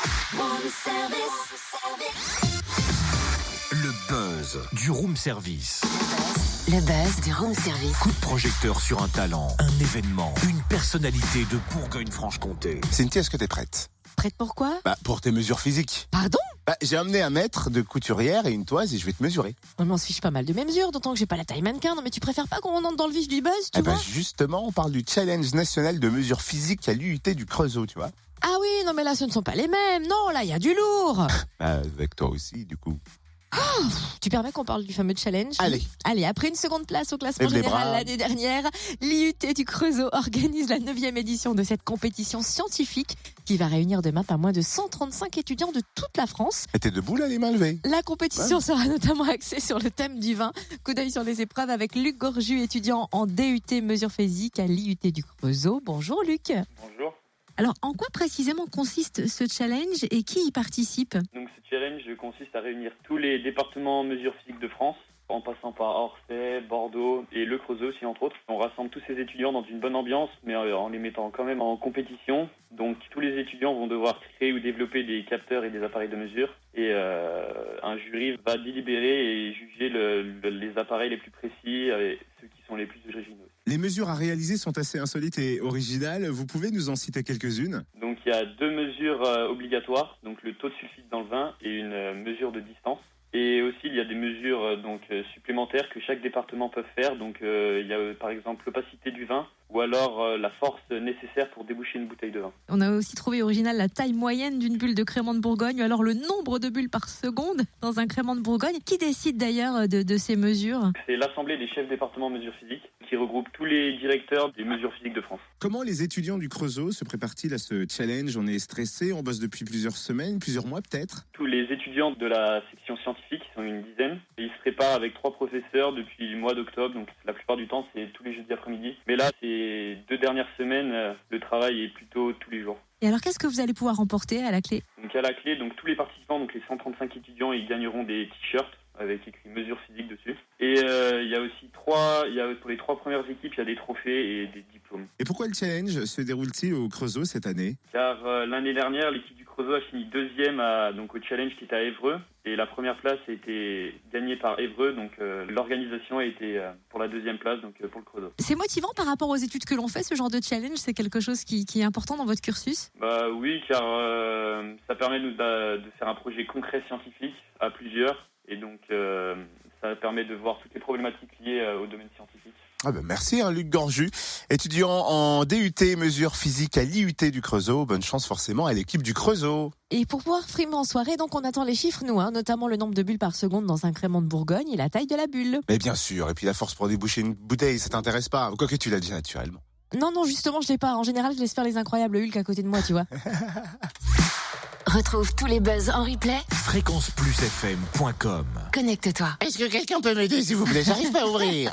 Room service. Le buzz du room service. Le buzz du room service. Coup de projecteur sur un talent, un événement, une personnalité de Bourgogne-Franche-Comté. Cynthia, est-ce que t'es prête? Prête pourquoi? Pour tes mesures physiques. Pardon? J'ai amené un mètre de couturière et une toise et je vais te mesurer. On m'en se fiche pas mal de mes mesures, d'autant que j'ai pas la taille mannequin. Non mais tu préfères pas qu'on entre dans le vif du buzz, tu vois? Justement, on parle du challenge national de mesures physiques à l'UIT du Creusot, tu vois. Ah oui, non mais là ce ne sont pas les mêmes. Non, là il y a du lourd. Avec toi aussi, du coup. Tu permets qu'on parle du fameux challenge? Allez, après une seconde place au classement lève les général bras. l'année dernière, l'IUT du Creusot organise la 9e édition de cette compétition scientifique qui va réunir demain pas moins de 135 étudiants de toute la France. Et t'es debout là, les mains levées? La compétition sera notamment axée sur le thème du vin. Coup d'œil sur les épreuves avec Luc Gorju, étudiant en DUT mesures physiques à l'IUT du Creusot. Bonjour Luc. Bonjour. Alors, en quoi précisément consiste ce challenge et qui y participe? Donc ce challenge consiste à réunir tous les départements mesures physiques de France, en passant par Orsay, Bordeaux et le Creusot aussi entre autres. On rassemble tous ces étudiants dans une bonne ambiance, mais en les mettant quand même en compétition. Donc tous les étudiants vont devoir créer ou développer des capteurs et des appareils de mesure. Et un jury va délibérer et juger les appareils les plus précis et ceux qui sont les plus originaux. Les mesures à réaliser sont assez insolites et originales. Vous pouvez nous en citer quelques-unes? Donc il y a 2 mesures obligatoires, donc le taux de sulfite dans le vin et une mesure de distance. Et aussi il y a des mesures supplémentaires que chaque département peut faire. Donc il y a par exemple l'opacité du vin ou alors la force nécessaire pour déboucher une bouteille de vin. On a aussi trouvé original la taille moyenne d'une bulle de crément de Bourgogne, ou alors le nombre de bulles par seconde dans un crément de Bourgogne. Qui décide d'ailleurs de ces mesures? C'est l'Assemblée des chefs départements mesures physiques qui regroupe tous les directeurs des mesures physiques de France. Comment les étudiants du Creusot se préparent-ils à ce challenge? On est stressé, on bosse depuis plusieurs semaines, plusieurs mois peut-être? Tous les étudiants de la section scientifique, ils sont une dizaine, et ils se préparent avec 3 professeurs depuis le mois d'octobre, donc la plupart du temps c'est tous les jeudis après-midi. Mais là, ces 2 dernières semaines, le travail est plutôt tous les jours. Et alors qu'est-ce que vous allez pouvoir remporter à la clé? Donc à la clé, donc tous les participants, donc les 135 étudiants, ils gagneront des t-shirts avec écrit mesures physiques dessus. Et il y a aussi pour les 3 premières équipes, il y a des trophées et des diplômes. Et pourquoi le challenge se déroule-t-il au Creusot cette année? Car l'année dernière, l'équipe du Creusot a fini 2e donc au challenge qui était à Évreux. Et la première place a été gagnée par Évreux, donc l'organisation a été pour la 2e place, donc pour le Creusot. C'est motivant par rapport aux études que l'on fait, ce genre de challenge? C'est quelque chose qui est important dans votre cursus? Oui, car ça permet de faire un projet concret scientifique à plusieurs. Et donc, ça permet de voir toutes les problématiques liées au domaine scientifique. Merci Luc Gorju, étudiant en DUT mesures physiques à l'IUT du Creusot. Bonne chance forcément à l'équipe du Creusot. Et pour pouvoir frimer en soirée, donc on attend les chiffres, nous, notamment le nombre de bulles par seconde dans un crément de Bourgogne et la taille de la bulle. Mais bien sûr, et puis la force pour déboucher une bouteille, ça t'intéresse pas? Quoique tu l'as dit naturellement. Non, justement, je l'ai pas. En général, je laisse faire les incroyables Hulk à côté de moi, tu vois. Retrouve tous les buzz en replay. Fréquenceplusfm.com. Connecte-toi. Est-ce que quelqu'un peut m'aider s'il vous plaît? J'arrive pas à ouvrir.